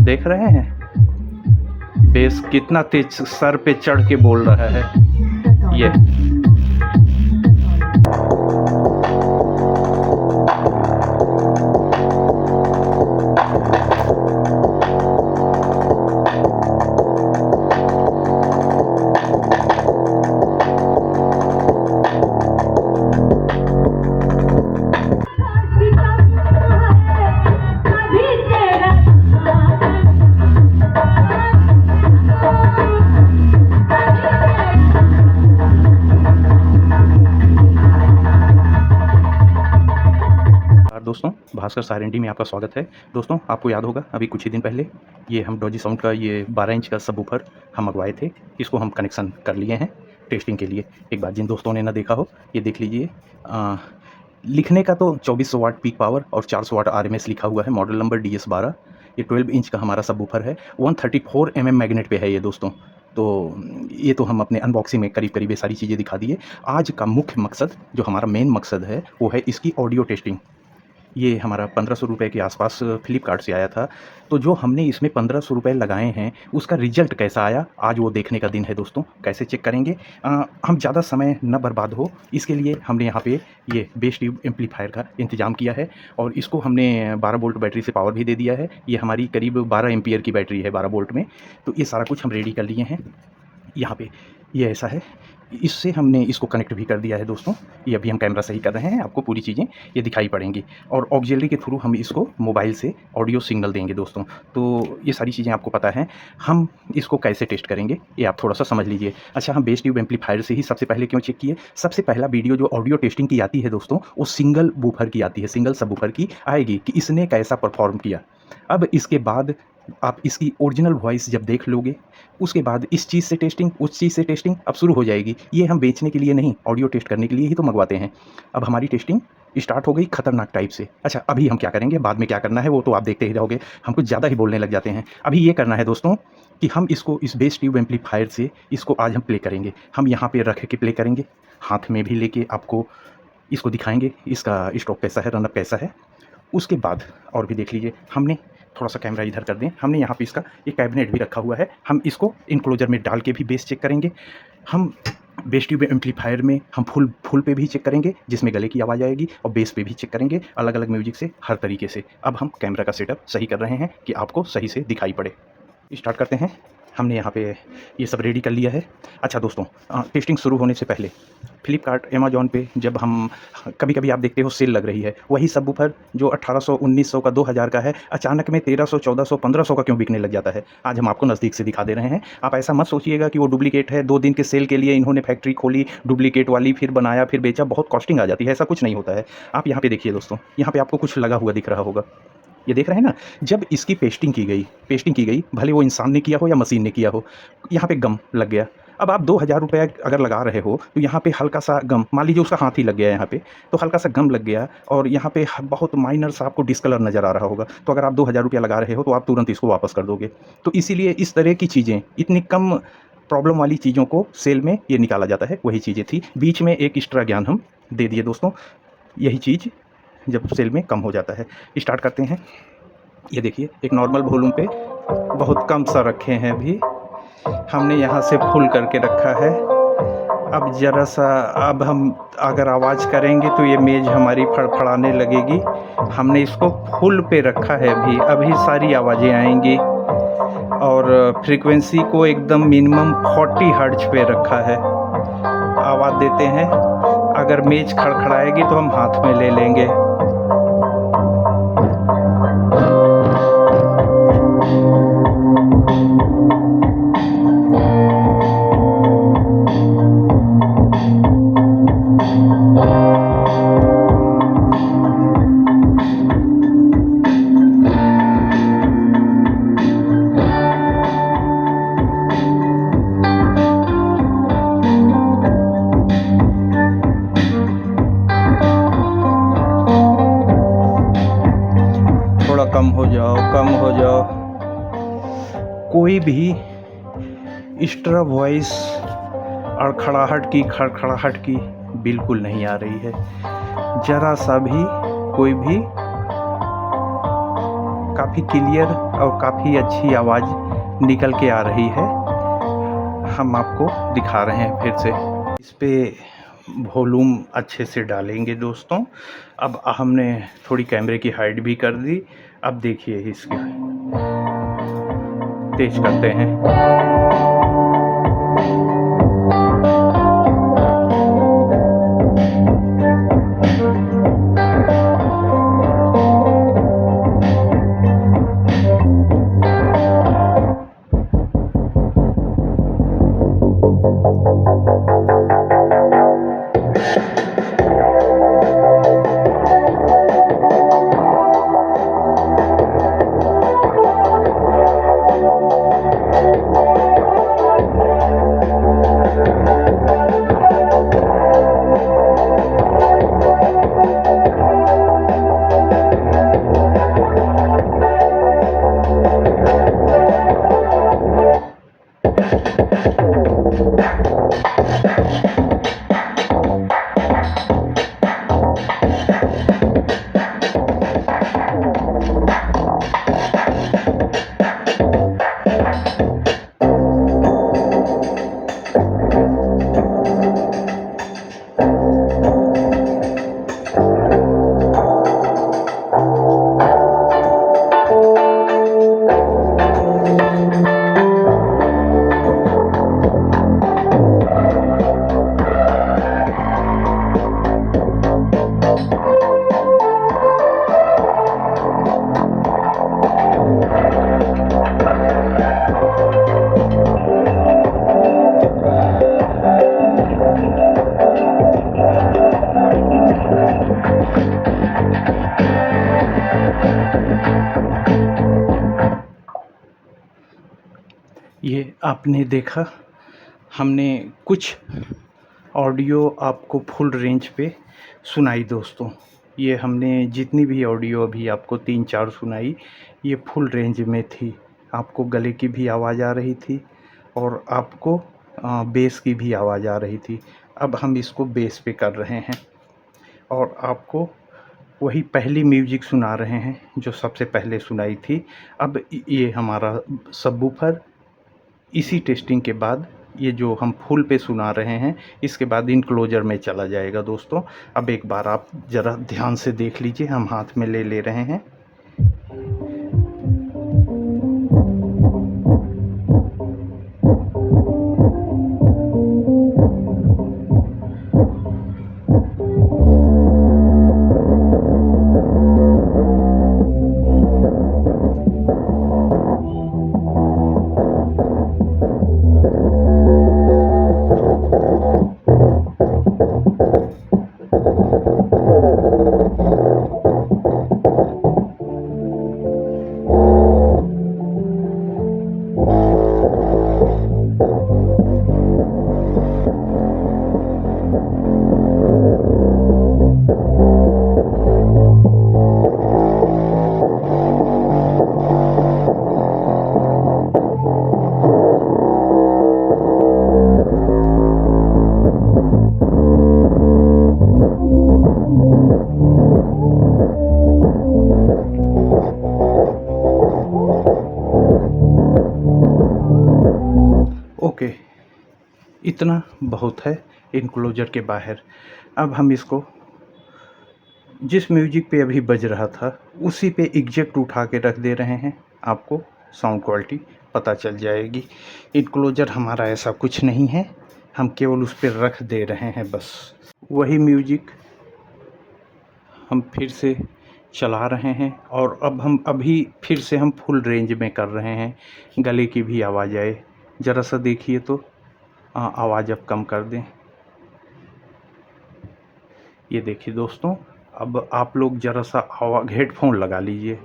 देख रहे हैं बेस कितना तेज सर पे चढ़ के बोल रहा है ये। दोस्तों भास्कर सारेंडी में आपका स्वागत है। दोस्तों आपको याद होगा अभी कुछ ही दिन पहले ये हम डॉजी साउंड का ये 12 इंच का सबवूफर हम मंगवाए थे। इसको हम कनेक्शन कर लिए हैं टेस्टिंग के लिए। एक बार जिन दोस्तों ने ना देखा हो ये देख लीजिए। लिखने का तो 2400 वाट पीक पावर और 400 वाट RMS लिखा हुआ है। Model number DS12। ये 12 इंच का हमारा सबवूफर है। 134 mm मैग्नेट पे है ये दोस्तों। तो ये तो हम अपने अनबॉक्सिंग में करीब करीब ये सारी चीज़ें दिखा दिए। आज का मुख्य मकसद जो हमारा मेन मकसद है वो है इसकी ऑडियो टेस्टिंग। ये हमारा 1500 रुपये के आसपास फ्लिपकार्ट से आया था। तो जो हमने इसमें 1500 रुपये लगाए हैं उसका रिजल्ट कैसा आया आज वो देखने का दिन है दोस्तों। कैसे चेक करेंगे हम ज़्यादा समय न बर्बाद हो इसके लिए हमने यहाँ पे ये बेस ट्यूब एम्पलीफायर का इंतज़ाम किया है। और इसको हमने 12 वोल्ट बैटरी से पावर भी दे दिया है। ये हमारी करीब 12 एम्पियर की बैटरी है 12 वोल्ट में। तो ये सारा कुछ हम रेडी कर लिए हैं। यहाँ पे ये ऐसा है। इससे हमने इसको कनेक्ट भी कर दिया है दोस्तों। ये अभी हम कैमरा सही कर रहे हैं, आपको पूरी चीज़ें ये दिखाई पड़ेंगी। और ऑक्सिलरी के थ्रू हम इसको मोबाइल से ऑडियो सिग्नल देंगे दोस्तों। तो ये सारी चीज़ें आपको पता है। हम इसको कैसे टेस्ट करेंगे ये आप थोड़ा सा समझ लीजिए। अच्छा, हम बेस ट्यूब एम्पलीफायर से ही सबसे पहले क्यों चेक किए? सबसे पहला वीडियो जो ऑडियो टेस्टिंग की आती है दोस्तों वो सिंगल वूफर की आती है, सिंगल सबवूफर की आएगी कि इसने कैसा परफॉर्म किया। अब इसके बाद आप इसकी ओरिजिनल वॉइस जब देख लोगे उसके बाद इस चीज़ से टेस्टिंग उस चीज़ से टेस्टिंग अब शुरू हो जाएगी। ये हम बेचने के लिए नहीं, ऑडियो टेस्ट करने के लिए ही तो मंगवाते हैं। अब हमारी टेस्टिंग स्टार्ट हो गई खतरनाक टाइप से। अच्छा, अभी हम क्या करेंगे, बाद में क्या करना है वो तो आप देखते ही रहोगे। हम कुछ ज़्यादा ही बोलने लग जाते हैं। अभी ये करना है दोस्तों कि हम इसको इस बेस ट्यूब एम्पलीफायर से इसको आज हम प्ले करेंगे। हम यहाँ पे रख के प्ले करेंगे, हाथ में भी लेके आपको इसको दिखाएंगे इसका स्टॉक कैसा है, रनअप कैसा है। उसके बाद और भी देख लीजिए, हमने थोड़ा सा कैमरा इधर कर दें, हमने यहाँ पे इसका एक कैबिनेट भी रखा हुआ है। हम इसको इनक्लोजर में डाल के भी बेस चेक करेंगे। हम बेस ट्यूब एम्पलीफायर में हम फुल पे भी चेक करेंगे जिसमें गले की आवाज़ आएगी, और बेस पे भी चेक करेंगे अलग अलग म्यूजिक से, हर तरीके से। अब हम कैमरा का सेटअप सही कर रहे हैं कि आपको सही से दिखाई पड़े। स्टार्ट करते हैं। हमने यहाँ पे ये सब रेडी कर लिया है। अच्छा दोस्तों, टेस्टिंग शुरू होने से पहले फ्लिपकार्ट अमेज़ॉन पे जब हम कभी कभी आप देखते हो सेल लग रही है, वही सबवूफर जो 1800 1900 का 2000 का है अचानक में 1300 1400 1500 का क्यों बिकने लग जाता है। आज हम आपको नज़दीक से दिखा दे रहे हैं। आप ऐसा मत सोचिएगा कि वो डुप्लीकेट है, 2 दिन के सेल के लिए इन्होंने फैक्ट्री खोली डुप्लीकेट वाली, फिर बनाया फिर बेचा, बहुत कॉस्टिंग आ जाती है। ऐसा कुछ नहीं होता है। आप यहाँ पे देखिए दोस्तों, यहाँ पे आपको कुछ लगा हुआ दिख रहा होगा, ये देख रहे हैं ना। जब इसकी पेस्टिंग की गई भले वो इंसान ने किया हो या मशीन ने किया हो, यहाँ पे गम लग गया। अब आप 2000 रुपये अगर लगा रहे हो तो यहाँ पे हल्का सा गम, मान लीजिए उसका हाथ ही लग गया यहाँ पे, तो हल्का सा गम लग गया और यहाँ पे बहुत माइनर सा आपको डिस्कलर नज़र आ रहा होगा। तो अगर आप 2000 रुपया लगा रहे हो तो आप तुरंत इसको वापस कर दोगे। तो इसीलिए इस तरह की चीज़ें, इतनी कम प्रॉब्लम वाली चीज़ों को सेल में ये निकाला जाता है। वही चीज़ें थी, बीच में एक एक्स्ट्रा ज्ञान हम दे दिए दोस्तों। यही चीज़ जब सेल में कम हो जाता है। स्टार्ट करते हैं। ये देखिए, एक नॉर्मल वॉल्यूम पे बहुत कम सा रखे हैं। अभी हमने यहाँ से फुल करके रखा है। अब ज़रा सा, अब हम अगर आवाज़ करेंगे तो ये मेज हमारी फड़फड़ाने लगेगी। हमने इसको फुल पे रखा है। अभी सारी आवाज़ें आएंगी। और फ्रीक्वेंसी को एकदम मिनिमम 40 हर्ट्ज पे रखा है। आवाज़ देते हैं। अगर मेज खड़खड़ाएगी तो हम हाथ में ले लेंगे। कम हो जाओ। कोई भी एक्स्ट्रा वॉइस और खड़खड़ाहट की बिल्कुल नहीं आ रही है। ज़रा सा भी कोई भी काफ़ी क्लियर और काफ़ी अच्छी आवाज़ निकल के आ रही है। हम आपको दिखा रहे हैं फिर से। इस पे वॉल्यूम अच्छे से डालेंगे दोस्तों। अब हमने थोड़ी कैमरे की हाइट भी कर दी। अब देखिए इसकी तेज करते हैं। ये आपने देखा, हमने कुछ ऑडियो आपको फुल रेंज पे सुनाई दोस्तों। ये हमने जितनी भी ऑडियो अभी आपको 3-4 सुनाई, ये फुल रेंज में थी। आपको गले की भी आवाज़ आ रही थी और आपको बेस की भी आवाज़ आ रही थी। अब हम इसको बेस पे कर रहे हैं और आपको वही पहली म्यूजिक सुना रहे हैं जो सबसे पहले सुनाई थी। अब ये हमारा सबवूफर इसी टेस्टिंग के बाद ये जो हम फुल पे सुना रहे हैं, इसके बाद इनक्लोजर में चला जाएगा दोस्तों। अब एक बार आप ज़रा ध्यान से देख लीजिए, हम हाथ में ले रहे हैं। ओके, इतना बहुत है इनक्लोजर के बाहर। अब हम इसको जिस म्यूजिक पे अभी बज रहा था उसी पे एग्जैक्ट उठा के रख दे रहे हैं, आपको साउंड क्वालिटी पता चल जाएगी। इनक्लोजर हमारा ऐसा कुछ नहीं है, हम केवल उस पर रख दे रहे हैं बस। वही म्यूजिक हम फिर से चला रहे हैं और अब हम अभी फिर से हम फुल रेंज में कर रहे हैं, गले की भी आवाज़ आए। ज़रा सा देखिए तो आवाज़ अब कम कर दें। ये देखिए दोस्तों, अब आप लोग ज़रा सा हेडफोन लगा लीजिए।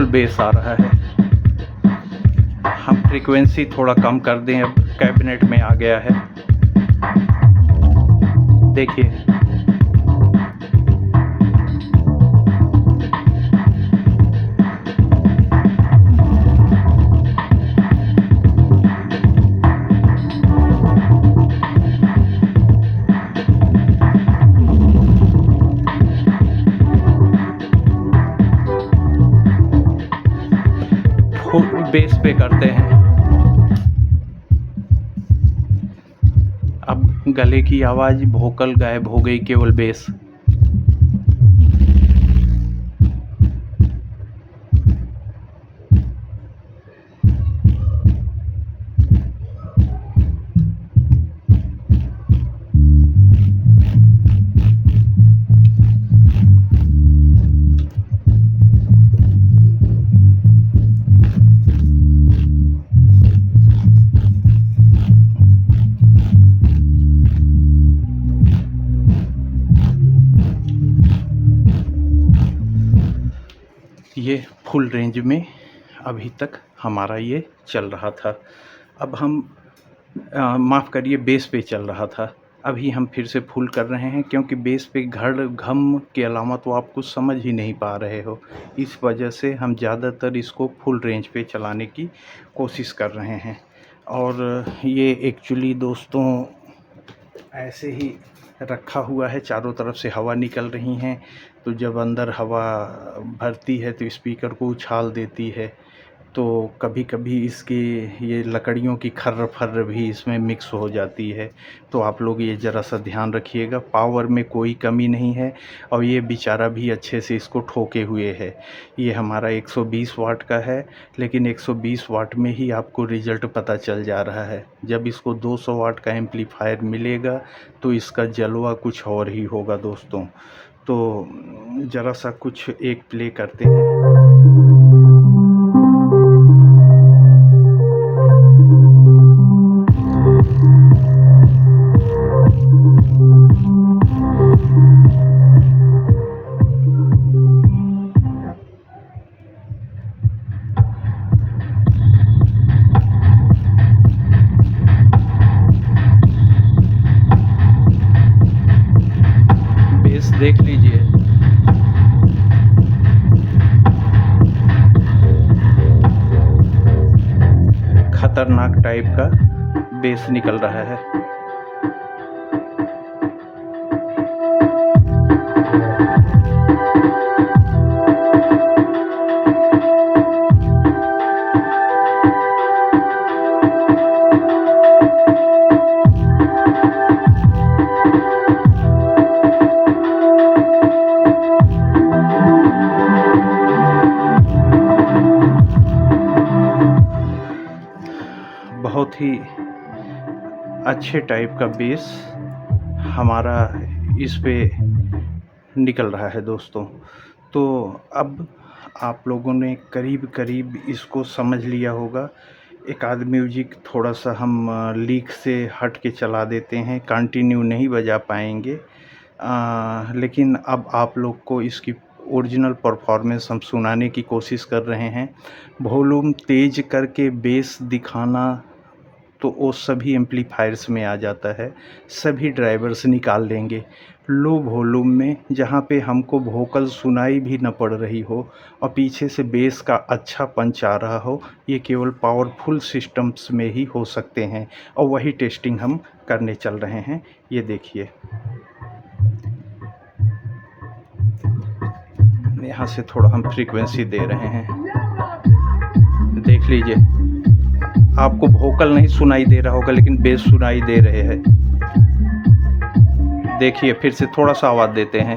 फुल बेस आ रहा है। हम फ्रीक्वेंसी थोड़ा कम कर दें, अब कैबिनेट में आ गया है। देखिए फुल बेस पे करते हैं। अब गले की आवाज़, वोकल गायब हो गई, केवल बेस। ये फुल रेंज में अभी तक हमारा ये चल रहा था। अब हम माफ़ करिए, बेस पे चल रहा था। अभी हम फिर से फुल कर रहे हैं, क्योंकि बेस पे घड़ घम के अलावा तो आप कुछ समझ ही नहीं पा रहे हो। इस वजह से हम ज़्यादातर इसको फुल रेंज पे चलाने की कोशिश कर रहे हैं। और ये एक्चुअली दोस्तों ऐसे ही रखा हुआ है, चारों तरफ से हवा निकल रही हैं, तो जब अंदर हवा भरती है तो स्पीकर को उछाल देती है। तो कभी कभी इसके ये लकड़ियों की खर्र फर्र भी इसमें मिक्स हो जाती है। तो आप लोग ये ज़रा सा ध्यान रखिएगा। पावर में कोई कमी नहीं है, और ये बेचारा भी अच्छे से इसको ठोके हुए है। ये हमारा 120 वाट का है, लेकिन 120 वाट में ही आपको रिज़ल्ट पता चल जा रहा है। जब इसको 200 वाट का एम्पलीफायर मिलेगा तो इसका जलवा कुछ और ही होगा दोस्तों। तो ज़रा सा कुछ एक प्ले करते हैं। बेस देख लीजिए, खतरनाक टाइप का बेस निकल रहा है। बहुत ही अच्छे टाइप का बेस हमारा इस पे निकल रहा है दोस्तों। तो अब आप लोगों ने करीब करीब इसको समझ लिया होगा। एक आध म्यूजिक थोड़ा सा हम लीक से हट के चला देते हैं, कंटिन्यू नहीं बजा पाएंगे, लेकिन अब आप लोग को इसकी ओरिजिनल परफॉर्मेंस हम सुनाने की कोशिश कर रहे हैं। वॉल्यूम तेज करके बेस दिखाना तो वो सभी एम्पलीफायर्स में आ जाता है, सभी ड्राइवर्स निकाल लेंगे। लो वॉल्यूम में, जहाँ पे हमको वोकल सुनाई भी न पड़ रही हो और पीछे से बेस का अच्छा पंच आ रहा हो, ये केवल पावरफुल सिस्टम्स में ही हो सकते हैं। और वही टेस्टिंग हम करने चल रहे हैं। ये देखिए, यहाँ से थोड़ा हम फ्रीक्वेंसी दे रहे हैं, देख लीजिए। आपको वोकल नहीं सुनाई दे रहा होगा, लेकिन बेस सुनाई दे रहे हैं। देखिए, फिर से थोड़ा सा आवाज़ देते हैं।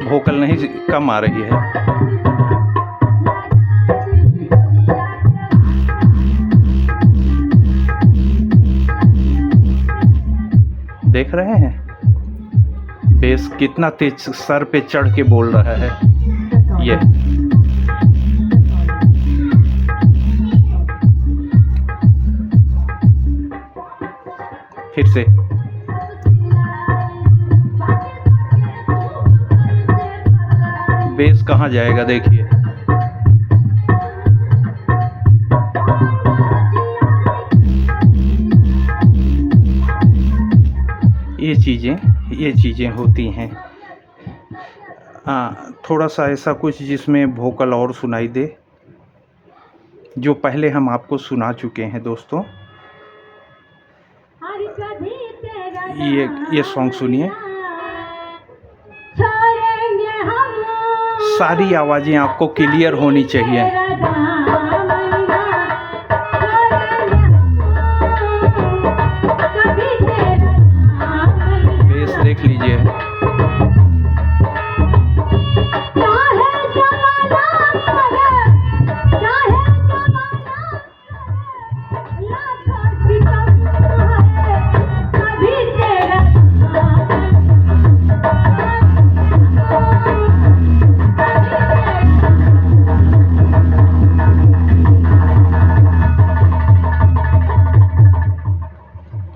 वोकल नहीं कम आ रही है। देख रहे हैं बेस कितना तेज सर पे चढ़ के बोल रहा है। ये फिर से बेस कहाँ जाएगा देखिए। ये चीज़ें होती हैं। थोड़ा सा ऐसा कुछ जिसमें वोकल और सुनाई दे, जो पहले हम आपको सुना चुके हैं दोस्तों। ये सॉन्ग सुनिए। सारी आवाज़ें आपको क्लियर होनी चाहिए। बेस देख लीजिए।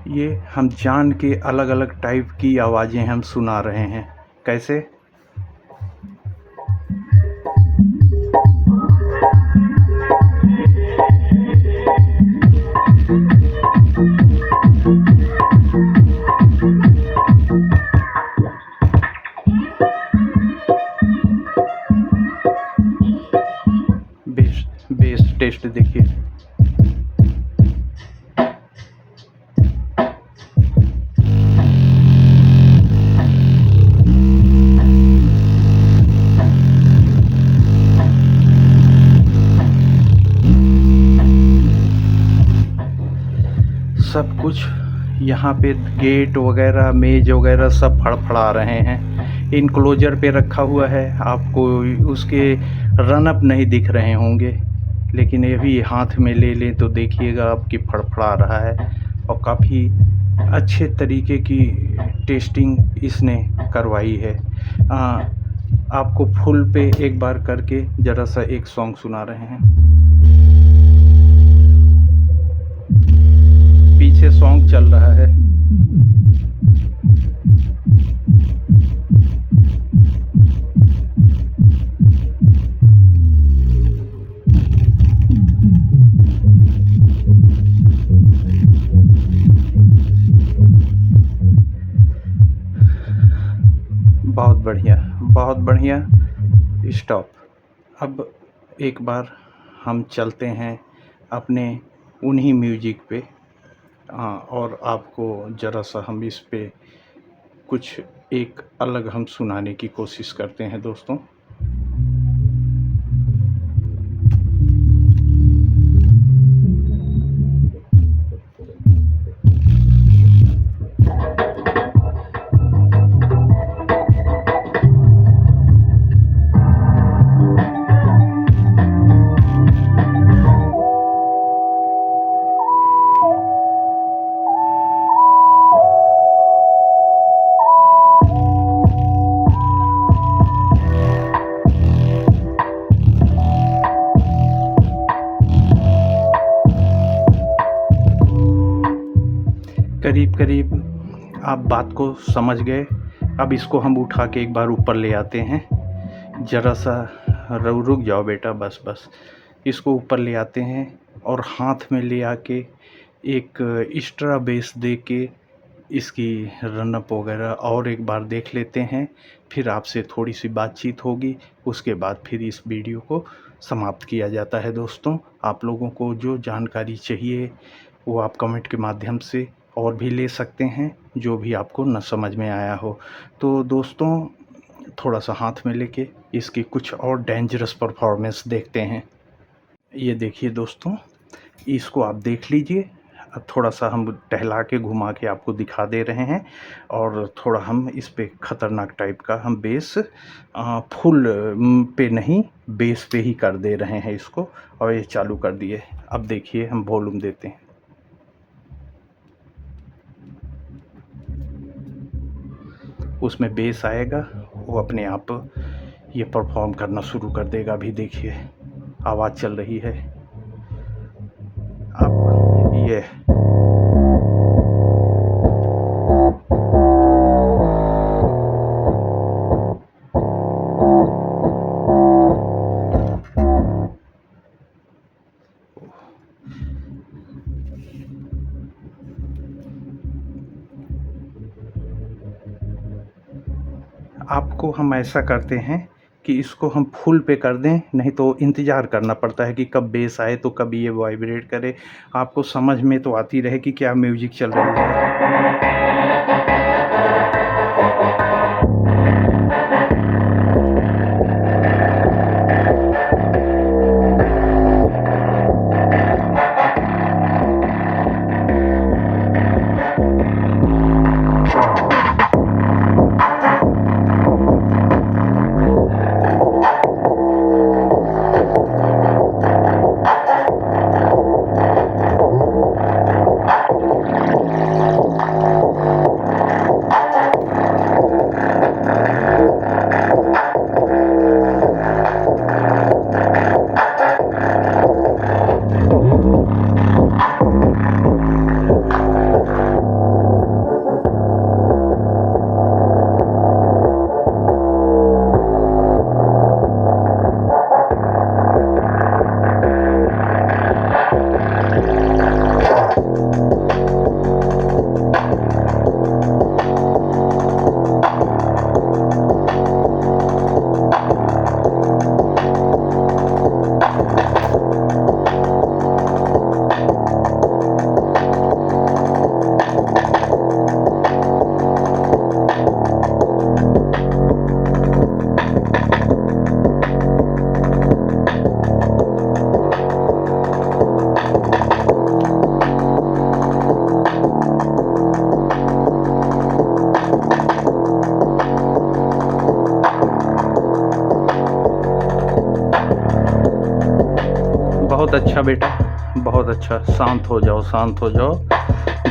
ये हम जान के अलग अलग टाइप की आवाज़ें हम सुना रहे हैं। कैसे? बेस टेस्ट देखिए। सब कुछ यहाँ पे गेट वगैरह मेज वगैरह सब फड़फड़ा रहे हैं। इनक्लोजर पे रखा हुआ है, आपको उसके रन अप नहीं दिख रहे होंगे, लेकिन ये भी हाथ में ले लें तो देखिएगा आपकी फड़फड़ा रहा है। और काफ़ी अच्छे तरीके की टेस्टिंग इसने करवाई है। आपको फुल पे एक बार करके ज़रा सा एक सॉन्ग सुना रहे हैं। पीछे सॉन्ग चल रहा है। बहुत बढ़िया, बहुत बढ़िया। स्टॉप। अब एक बार हम चलते हैं अपने उन्हीं म्यूजिक पे। और आपको ज़रा सा हम इस पे कुछ एक अलग हम सुनाने की कोशिश करते हैं दोस्तों। करीब करीब आप बात को समझ गए। अब इसको हम उठा के एक बार ऊपर ले आते हैं। ज़रा सा रुक जाओ बेटा, बस बस। इसको ऊपर ले आते हैं और हाथ में ले आके एक एक्स्ट्रा बेस दे के इसकी रन अप वगैरह और एक बार देख लेते हैं। फिर आपसे थोड़ी सी बातचीत होगी, उसके बाद फिर इस वीडियो को समाप्त किया जाता है दोस्तों। आप लोगों को जो जानकारी चाहिए वो आप कमेंट के माध्यम से और भी ले सकते हैं, जो भी आपको न समझ में आया हो। तो दोस्तों थोड़ा सा हाथ में लेके इसकी कुछ और डेंजरस परफॉर्मेंस देखते हैं। ये देखिए दोस्तों, इसको आप देख लीजिए। अब थोड़ा सा हम टहला के घुमा के आपको दिखा दे रहे हैं, और थोड़ा हम इस पे ख़तरनाक टाइप का हम बेस फुल पे नहीं, बेस पे ही कर दे रहे हैं इसको। और ये चालू कर दिए। अब देखिए हम वॉल्यूम देते हैं। उसमें बेस आएगा, वो अपने आप ये परफॉर्म करना शुरू कर देगा। अभी देखिए आवाज़ चल रही है। अब ये आपको हम ऐसा करते हैं कि इसको हम फुल पे कर दें, नहीं तो इंतज़ार करना पड़ता है कि कब बेस आए तो कब ये वाइब्रेट करे। आपको समझ में तो आती रहे कि क्या म्यूज़िक चल रही है। बहुत अच्छा बेटा, बहुत अच्छा। शांत हो जाओ, शांत हो जाओ।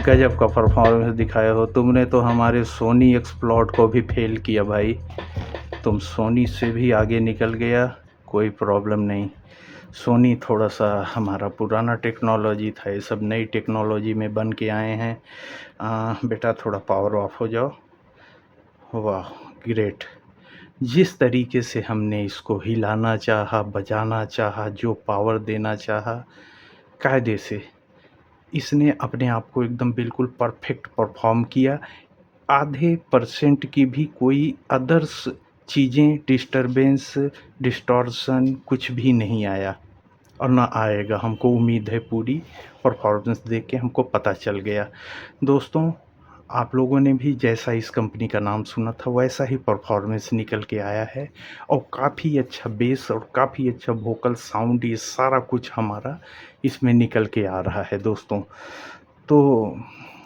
गजब का परफॉर्मेंस दिखाए हो तुमने, तो हमारे सोनी एक्सप्लॉट को भी फेल किया भाई। तुम सोनी से भी आगे निकल गया, कोई प्रॉब्लम नहीं। सोनी थोड़ा सा हमारा पुराना टेक्नोलॉजी था, ये सब नई टेक्नोलॉजी में बन के आए हैं। बेटा थोड़ा पावर ऑफ हो जाओ। वाह, ग्रेट। जिस तरीके से हमने इसको हिलाना चाहा, बजाना चाहा, जो पावर देना चाहा, कायदे से इसने अपने आप को एकदम बिल्कुल परफेक्ट परफॉर्म किया। आधे परसेंट की भी कोई अदर्स चीज़ें, डिस्टरबेंस, डिस्टॉर्शन कुछ भी नहीं आया और ना आएगा। हमको उम्मीद है, पूरी परफॉर्मेंस देख के हमको पता चल गया। दोस्तों, आप लोगों ने भी जैसा इस कंपनी का नाम सुना था वैसा ही परफॉर्मेंस निकल के आया है और काफ़ी अच्छा बेस और काफ़ी अच्छा वोकल साउंड, ये सारा कुछ हमारा इसमें निकल के आ रहा है दोस्तों। तो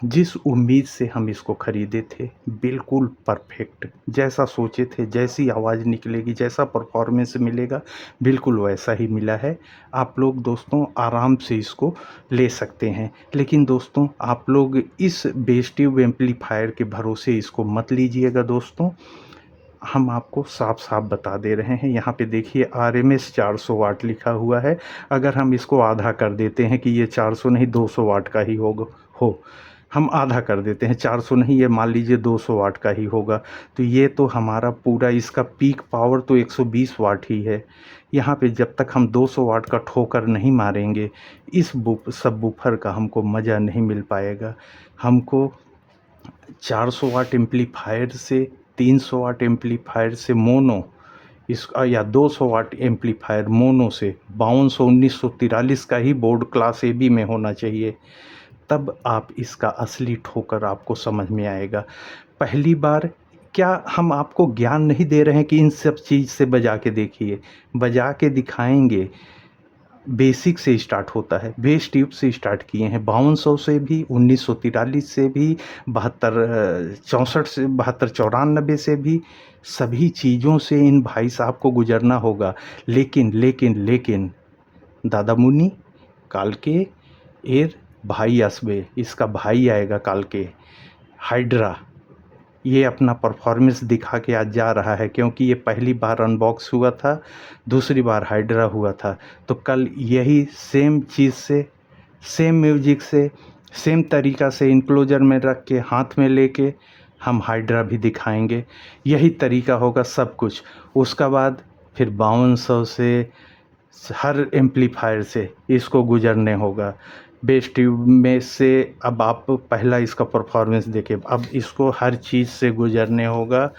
जिस उम्मीद से हम इसको ख़रीदे थे, बिल्कुल परफेक्ट, जैसा सोचे थे, जैसी आवाज़ निकलेगी, जैसा परफॉर्मेंस मिलेगा, बिल्कुल वैसा ही मिला है। आप लोग दोस्तों आराम से इसको ले सकते हैं। लेकिन दोस्तों, आप लोग इस बेस ट्यूब एम्पलीफायर के भरोसे इसको मत लीजिएगा दोस्तों। हम आपको साफ-साफ बता दे रहे हैं। यहाँ पे देखिए आरएमएस 400 वाट लिखा हुआ है। अगर हम इसको आधा कर देते हैं कि ये 400 नहीं 200 वाट का ही हम आधा कर देते हैं, 400 नहीं, ये मान लीजिए 200 वाट का ही होगा, तो ये तो हमारा पूरा इसका पीक पावर तो 120 वाट ही है। यहाँ पे जब तक हम 200 वाट का ठोकर नहीं मारेंगे, इस सबवूफर का हमको मज़ा नहीं मिल पाएगा। हमको 400 वाट एम्पलीफायर से, 300 वाट एम्पलीफायर से मोनो या 200 वाट एम्पलीफायर मोनो से 5200 1943 का ही बोर्ड क्लास AB में होना चाहिए, तब आप इसका असली ठोकर आपको समझ में आएगा। पहली बार क्या हम आपको ज्ञान नहीं दे रहे हैं कि इन सब चीज़ से बजा के देखिए, बजा के दिखाएंगे। बेसिक से स्टार्ट होता है, बेस ट्यूब से स्टार्ट किए हैं, 5200 से भी, 1943 से भी, 64 से, 72 94 से भी, सभी चीज़ों से इन भाई साहब को गुजरना होगा। लेकिन दादा मुनि काल के एर भाई असबे, इसका भाई आएगा काल के, हाइड्रा, ये अपना परफॉर्मेंस दिखा के आज जा रहा है। क्योंकि ये पहली बार अनबॉक्स हुआ था, दूसरी बार हाइड्रा हुआ था, तो कल यही सेम चीज़ से, सेम म्यूजिक से, सेम तरीक़ा से इनक्लोजर में रख के, हाथ में लेके हम हाइड्रा भी दिखाएंगे। यही तरीक़ा होगा सब कुछ। उसका बाद फिर 5200 से, हर एम्पलीफायर से इसको गुजरने होगा। बेस ट्यूब में से अब आप पहला इसका परफॉर्मेंस देखें, अब इसको हर चीज़ से गुजरने होगा।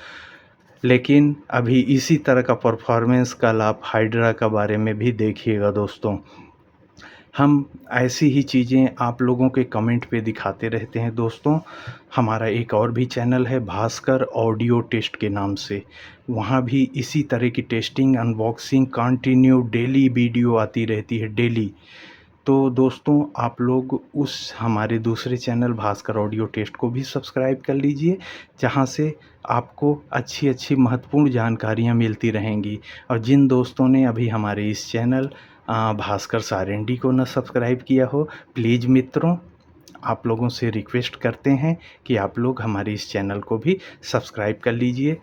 लेकिन अभी इसी तरह का परफॉर्मेंस कल आप हाइड्रा का बारे में भी देखिएगा दोस्तों। हम ऐसी ही चीज़ें आप लोगों के कमेंट पे दिखाते रहते हैं दोस्तों। हमारा एक और भी चैनल है भास्कर ऑडियो टेस्ट के नाम से। वहाँ भी इसी तरह की testing, unboxing continue daily video आती रहती है डेली। तो दोस्तों आप लोग उस हमारे दूसरे चैनल भास्कर ऑडियो टेस्ट को भी सब्सक्राइब कर लीजिए, जहाँ से आपको अच्छी-अच्छी महत्वपूर्ण जानकारियाँ मिलती रहेंगी। और जिन दोस्तों ने अभी हमारे इस चैनल भास्कर सारेंडी को ना सब्सक्राइब किया हो, प्लीज़ मित्रों आप लोगों से रिक्वेस्ट करते हैं कि आप लोग हमारे इस चैनल को भी सब्सक्राइब कर लीजिए।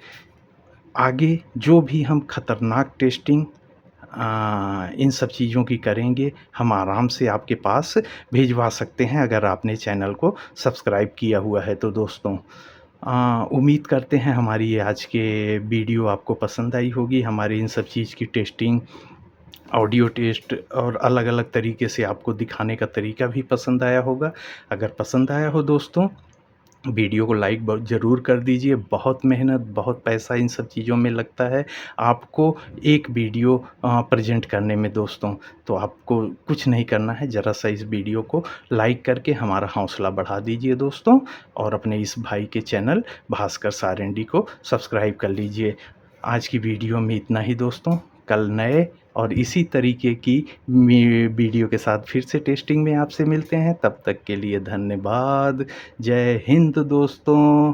आगे जो भी हम खतरनाक टेस्टिंग इन सब चीज़ों की करेंगे, हम आराम से आपके पास भिजवा सकते हैं अगर आपने चैनल को सब्सक्राइब किया हुआ है तो दोस्तों। उम्मीद करते हैं हमारी ये आज के वीडियो आपको पसंद आई होगी। हमारी इन सब चीज़ की टेस्टिंग, ऑडियो टेस्ट और अलग-अलग तरीके से आपको दिखाने का तरीका भी पसंद आया होगा। अगर पसंद आया हो दोस्तों, वीडियो को लाइक ज़रूर कर दीजिए। बहुत मेहनत, बहुत पैसा इन सब चीज़ों में लगता है आपको एक वीडियो प्रेज़ेंट करने में दोस्तों। तो आपको कुछ नहीं करना है, ज़रा-सा इस वीडियो को लाइक करके हमारा हौसला बढ़ा दीजिए दोस्तों, और अपने इस भाई के चैनल भास्कर सारेंडी को सब्सक्राइब कर लीजिए। आज की वीडियो में इतना ही दोस्तों। कल नए और इसी तरीके की वीडियो के साथ फिर से टेस्टिंग में आपसे मिलते हैं। तब तक के लिए धन्यवाद। जय हिंद दोस्तों।